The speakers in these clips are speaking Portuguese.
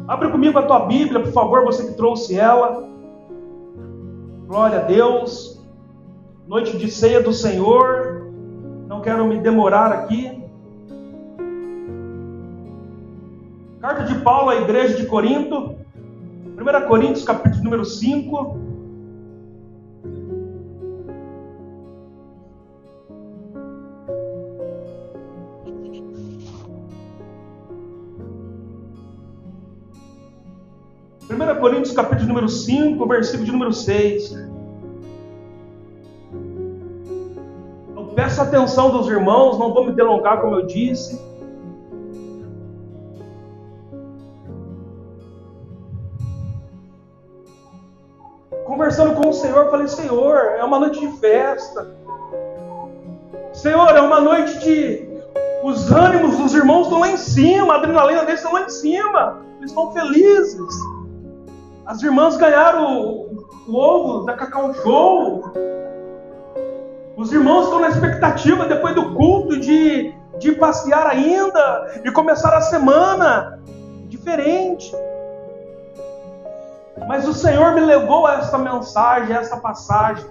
Abre comigo a tua Bíblia, por favor, você que trouxe ela. Glória a Deus. Noite de ceia do Senhor. Não quero me demorar aqui. Carta de Paulo à igreja de Corinto. 1 Coríntios, capítulo número 5. Coríntios, capítulo número 5, versículo de número 6. Eu peço a atenção dos irmãos, não vou me delongar, como eu disse. Conversando com o Senhor, eu falei: Senhor, é uma noite de festa. Senhor, é uma noite de... Os ânimos dos irmãos estão lá em cima, a adrenalina deles está lá em cima. Eles estão felizes. As irmãs ganharam o ovo da Cacau Show. Os irmãos estão na expectativa, depois do culto, de passear ainda e começar a semana diferente. Mas o Senhor me levou a essa mensagem, a essa passagem,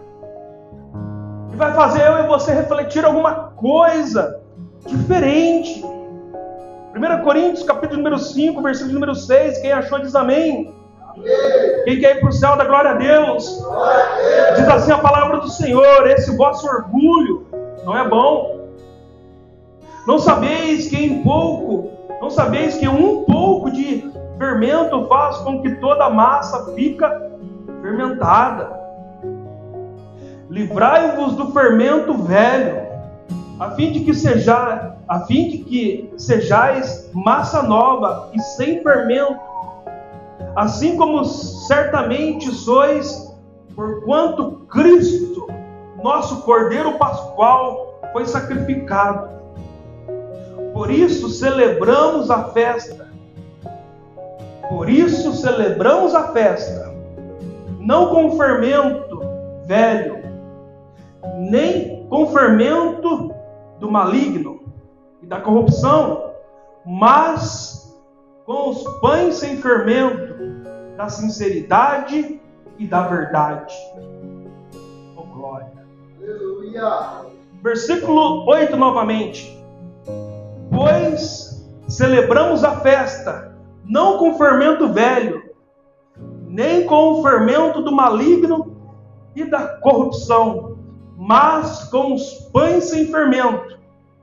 e vai fazer eu e você refletir alguma coisa diferente. 1 Coríntios, capítulo número 5, versículo número 6. Quem achou diz amém. Quem quer ir para o céu, dá glória a Deus. Diz assim a palavra do Senhor: esse vosso orgulho não é bom. Não sabeis que um pouco de fermento faz com que toda a massa fica fermentada. Livrai-vos do fermento velho, a fim de que sejais massa nova e sem fermento, assim como certamente sois, porquanto Cristo, nosso Cordeiro Pascual, foi sacrificado. Por isso celebramos a festa. Não com fermento velho, nem com fermento do maligno e da corrupção, mas com os pães sem fermento, da sinceridade e da verdade. Oh, glória. Aleluia. Versículo 8 novamente. Pois celebramos a festa, não com fermento velho, nem com o fermento do maligno e da corrupção, mas com os pães sem fermento,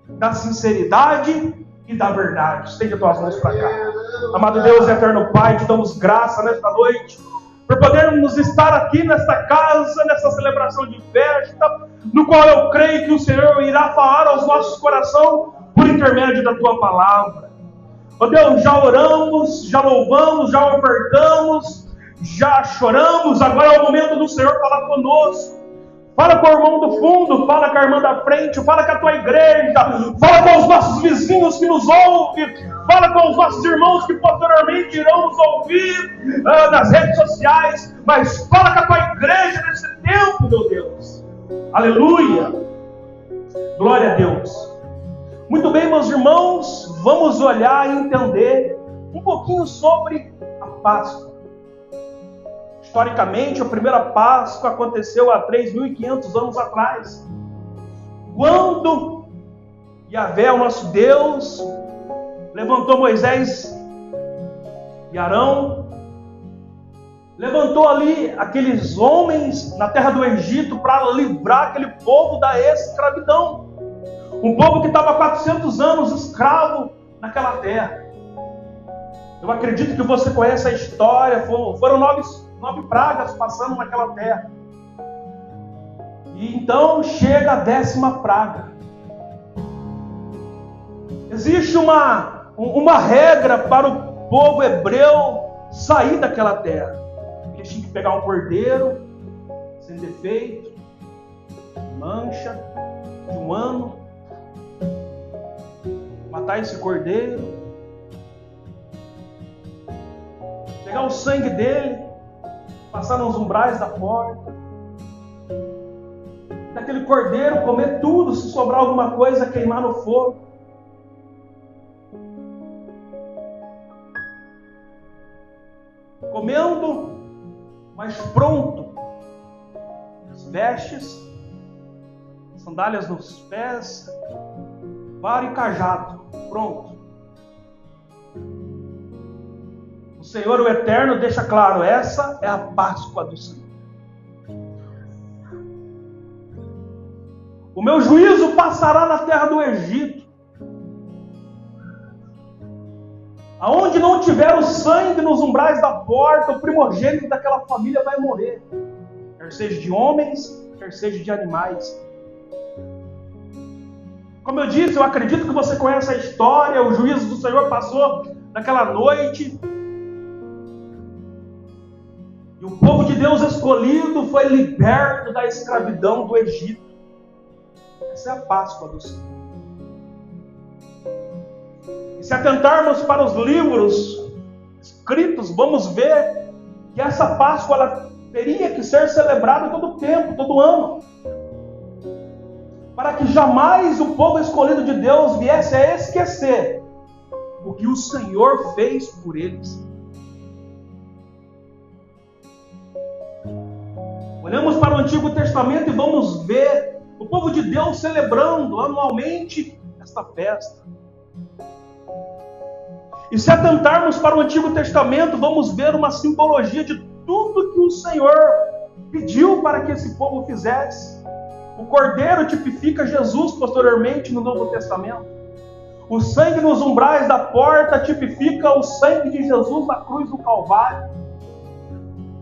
da sinceridade e da verdade. Estende as tuas mãos para cá. Amado Deus e eterno Pai, te damos graça nesta noite, por podermos estar aqui nesta casa, nessa celebração de festa, no qual eu creio que o Senhor irá falar aos nossos corações por intermédio da tua palavra. Ó Deus, já oramos, já louvamos, já ofertamos, já choramos, agora é o momento do Senhor falar conosco. Fala com o irmão do fundo, fala com a irmã da frente, fala com a tua igreja, fala com os nossos vizinhos que nos ouvem, fala com os nossos irmãos que posteriormente irão nos ouvir nas redes sociais, mas fala com a tua igreja nesse tempo, meu Deus. Aleluia! Glória a Deus. Muito bem, meus irmãos, vamos olhar e entender um pouquinho sobre a Páscoa. Historicamente, a primeira Páscoa aconteceu há 3.500 anos atrás, quando Yahvé, o nosso Deus, levantou Moisés e Arão, levantou ali aqueles homens na terra do Egito para livrar aquele povo da escravidão, um povo que estava há 400 anos escravo naquela terra. Eu acredito que você conhece a história. Foram nove pragas passando naquela terra. E então chega a 10ª praga. Existe uma regra para o povo hebreu sair daquela terra. Eles tinham que pegar um cordeiro sem defeito, mancha, de um ano, matar esse cordeiro, pegar o sangue dele, passar nos umbrais da porta, daquele cordeiro comer tudo, se sobrar alguma coisa, queimar no fogo. comendo, mas pronto. As vestes, sandálias nos pés, vara e cajado, pronto. O Senhor, o Eterno, deixa claro, essa é a Páscoa do Senhor. O meu juízo passará na terra do Egito. Aonde não tiver o sangue nos umbrais da porta, o primogênito daquela família vai morrer. Quer seja de homens, quer seja de animais. Como eu disse, eu acredito que você conhece a história. O juízo do Senhor passou naquela noite. E o povo de Deus escolhido foi liberto da escravidão do Egito. Essa é a Páscoa do Senhor. E se atentarmos para os livros escritos, vamos ver que essa Páscoa ela teria que ser celebrada todo tempo, todo ano. Para que jamais o povo escolhido de Deus viesse a esquecer o que o Senhor fez por eles. Olhamos para o Antigo Testamento e vamos ver o povo de Deus celebrando anualmente esta festa. E se atentarmos para o Antigo Testamento, vamos ver uma simbologia de tudo que o Senhor pediu para que esse povo fizesse. O cordeiro tipifica Jesus posteriormente no Novo Testamento. O sangue nos umbrais da porta tipifica o sangue de Jesus na cruz do Calvário.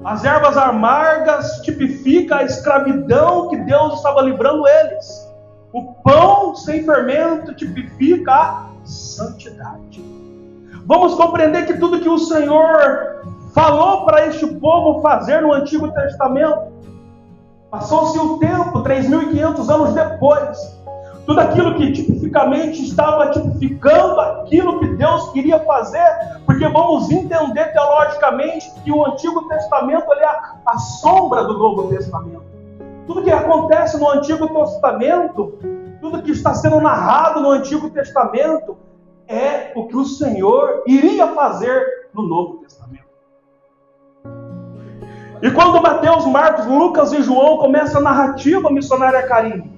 As ervas amargas tipificam a escravidão que Deus estava livrando eles. O pão sem fermento tipifica a santidade. Vamos compreender que tudo que o Senhor falou para este povo fazer no Antigo Testamento, passou-se o tempo, 3.500 anos depois. Tudo aquilo que tipicamente estava tipificando aquilo que Deus queria fazer, porque vamos entender teologicamente que o Antigo Testamento ele é a sombra do Novo Testamento. Tudo que acontece no Antigo Testamento, tudo que está sendo narrado no Antigo Testamento, é o que o Senhor iria fazer no Novo Testamento. E quando Mateus, Marcos, Lucas e João começam a narrativa missionária Carim,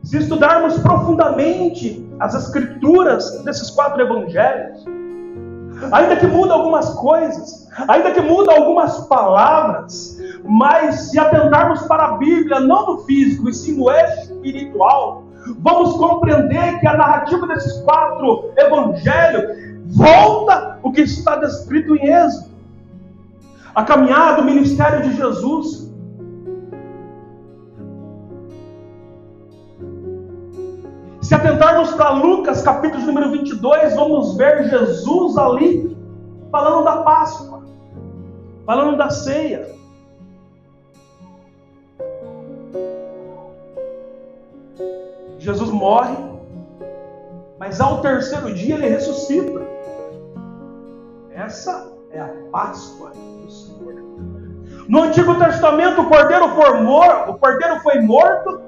se estudarmos profundamente as escrituras desses 4 evangelhos, ainda que muda algumas coisas, ainda que muda algumas palavras, mas se atentarmos para a Bíblia, não no físico, e sim no espiritual, vamos compreender que a narrativa desses 4 evangelhos volta o que está descrito em Êxodo. A caminhada, o ministério de Jesus. Se atentarmos para Lucas, capítulo número 22, vamos ver Jesus ali, falando da Páscoa, falando da ceia. Jesus morre, mas ao 3º dia ele ressuscita. Essa é a Páscoa do Senhor. No Antigo Testamento, o cordeiro foi morto,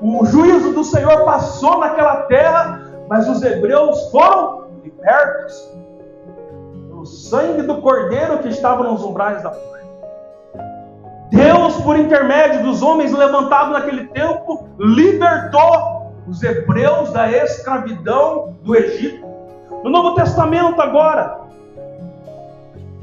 o juízo do Senhor passou naquela terra, mas os hebreus foram libertos pelo sangue do cordeiro que estava nos umbrais da porta. Deus, por intermédio dos homens levantados naquele tempo, libertou os hebreus da escravidão do Egito. No Novo Testamento agora,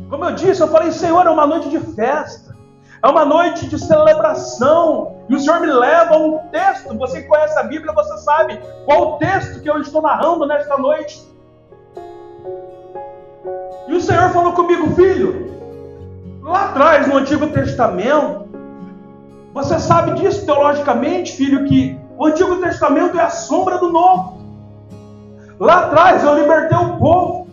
como eu disse, eu falei, Senhor, é uma noite de festa, é uma noite de celebração, e o Senhor me leva a um texto. Você que conhece a Bíblia, você sabe qual o texto que eu estou narrando nesta noite. E o Senhor falou comigo, filho, lá atrás no Antigo Testamento, você sabe disso teologicamente, filho, que o Antigo Testamento é a sombra do Novo. Lá atrás eu libertei o povo.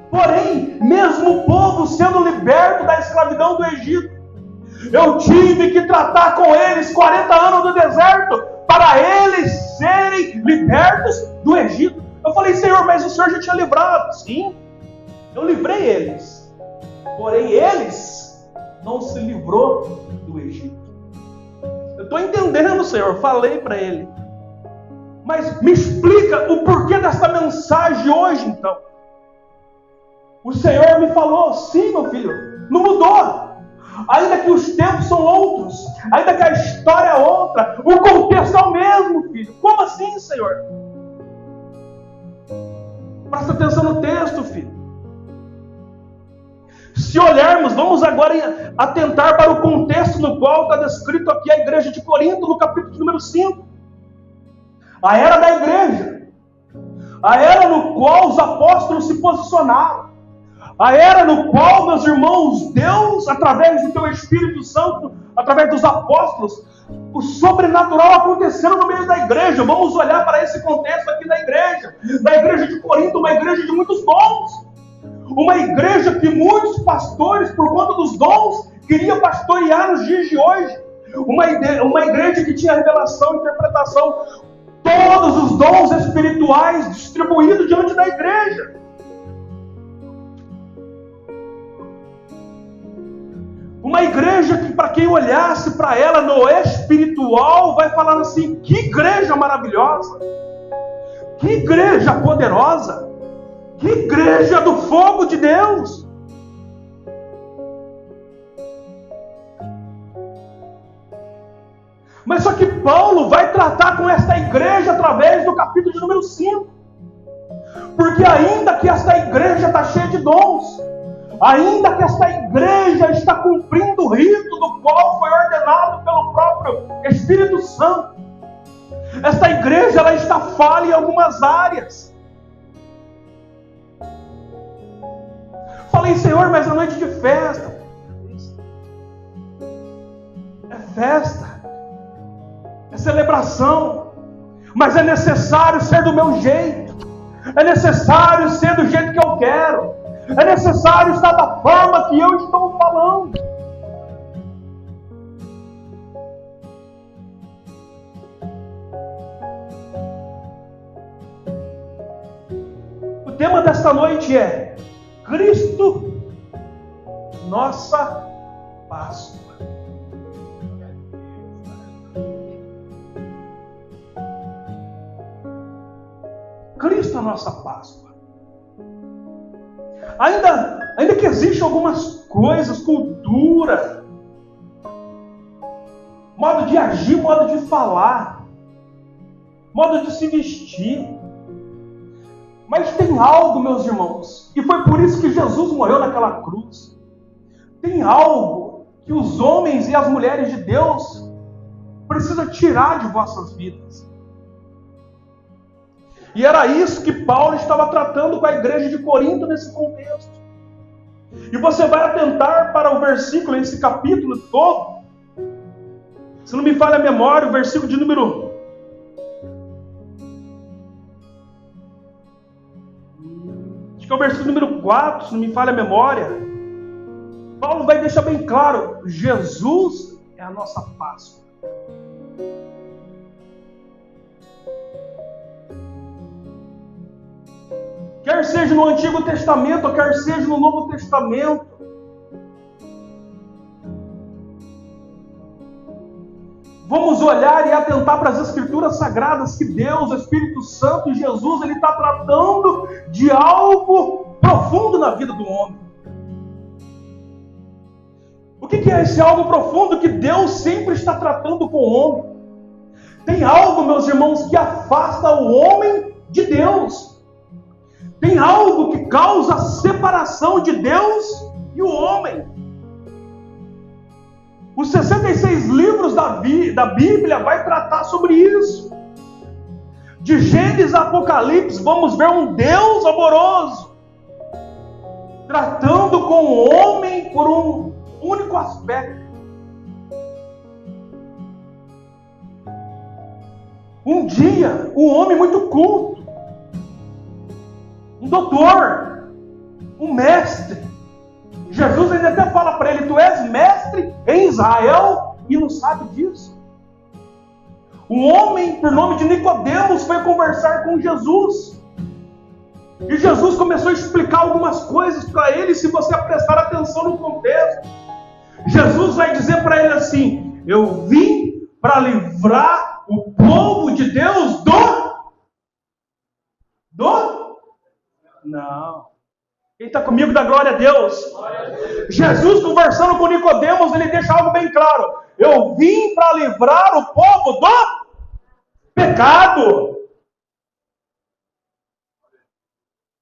Porém, mesmo o povo sendo liberto da escravidão do Egito, eu tive que tratar com eles 40 anos no deserto para eles serem libertos do Egito. Eu falei, Senhor, mas o Senhor já tinha livrado. Sim, eu livrei eles. Porém, eles não se livrou do Egito. Eu estou entendendo, Senhor, falei para ele. Mas me explica o porquê dessa mensagem hoje, então. O Senhor me falou, sim, meu filho, não mudou. Ainda que os tempos são outros, ainda que a história é outra, o contexto é o mesmo, filho. Como assim, Senhor? Presta atenção no texto, filho. Se olharmos, vamos agora atentar para o contexto no qual está descrito aqui a igreja de Corinto, no capítulo número 5. A era da igreja. A era no qual os apóstolos se posicionaram. A era no qual, meus irmãos, Deus, através do teu Espírito Santo, através dos apóstolos, o sobrenatural acontecendo no meio da igreja. Vamos olhar para esse contexto aqui da igreja de Corinto, uma igreja de muitos dons. Uma igreja que muitos pastores, por conta dos dons, queriam pastorear nos dias de hoje. Uma igreja que tinha revelação, interpretação, todos os dons espirituais distribuídos diante da igreja. Uma igreja que, para quem olhasse para ela no espiritual, vai falar assim: que igreja maravilhosa, que igreja poderosa, que igreja do fogo de Deus. Mas só que Paulo vai tratar com esta igreja através do capítulo de número 5. Porque ainda que esta igreja está cheia de dons, ainda que esta igreja está cumprindo o rito do qual foi ordenado pelo próprio Espírito Santo, esta igreja ela está falha em algumas áreas. Falei, Senhor, mas é noite de festa. É festa. É celebração. Mas é necessário ser do meu jeito. É necessário ser do jeito que eu quero. É necessário estar da forma que eu estou falando. O tema desta noite é Cristo, nossa Páscoa. Cristo, a nossa Páscoa. Ainda que existem algumas coisas, cultura, modo de agir, modo de falar, modo de se vestir. Mas tem algo, meus irmãos, e foi por isso que Jesus morreu naquela cruz. Tem algo que os homens e as mulheres de Deus precisam tirar de vossas vidas. E era isso que Paulo estava tratando com a igreja de Corinto nesse contexto. E você vai atentar para o versículo, esse capítulo todo. Se não me falha a memória, o versículo de número... acho que é o versículo número 4, se não me falha a memória. Paulo vai deixar bem claro, Jesus é a nossa Páscoa. Quer seja no Antigo Testamento, ou quer seja no Novo Testamento, vamos olhar e atentar para as Escrituras Sagradas que Deus, o Espírito Santo e Jesus, Ele está tratando de algo profundo na vida do homem. O que é esse algo profundo que Deus sempre está tratando com o homem? Tem algo, meus irmãos, que afasta o homem de Deus. Tem algo que causa a separação de Deus e o homem. Os 66 livros da Bíblia vai tratar sobre isso. De Gênesis a Apocalipse, vamos ver um Deus amoroso, tratando com o homem por um único aspecto. Um dia, um homem muito culto, um doutor, um mestre. Jesus ainda até fala para ele: tu és mestre em Israel e não sabe disso. Um homem por nome de Nicodemos foi conversar com Jesus. E Jesus começou a explicar algumas coisas para ele, se você prestar atenção no contexto. Jesus vai dizer para ele assim: eu vim para livrar o povo de Deus Não. Quem está comigo dá glória a Deus. Jesus, conversando com Nicodemos, ele deixa algo bem claro. Eu vim para livrar o povo do pecado.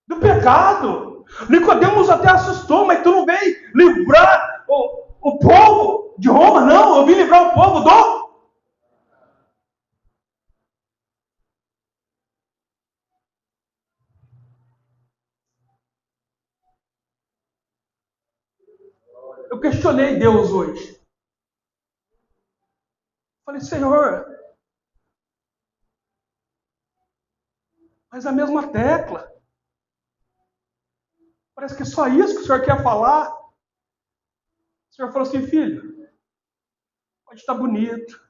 Do pecado. Nicodemos até assustou, mas tu não veio livrar o povo de Roma, não. Eu vim livrar o povo do... Eu questionei Deus hoje. Falei, Senhor, mas a mesma tecla. Parece que é só isso que o Senhor quer falar. O Senhor falou assim, filho, pode estar bonito.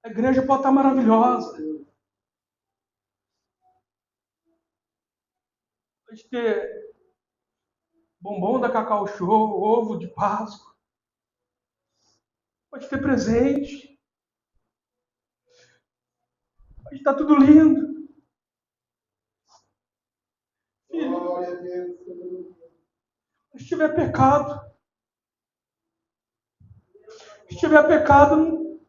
A igreja pode estar maravilhosa. Pode ter bombom da Cacau Show, ovo de Páscoa. Pode ter presente. Pode estar tudo lindo. Filho, se tiver pecado,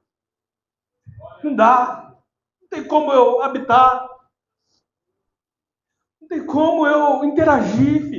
não dá. Não tem como eu habitar. Não tem como eu interagir.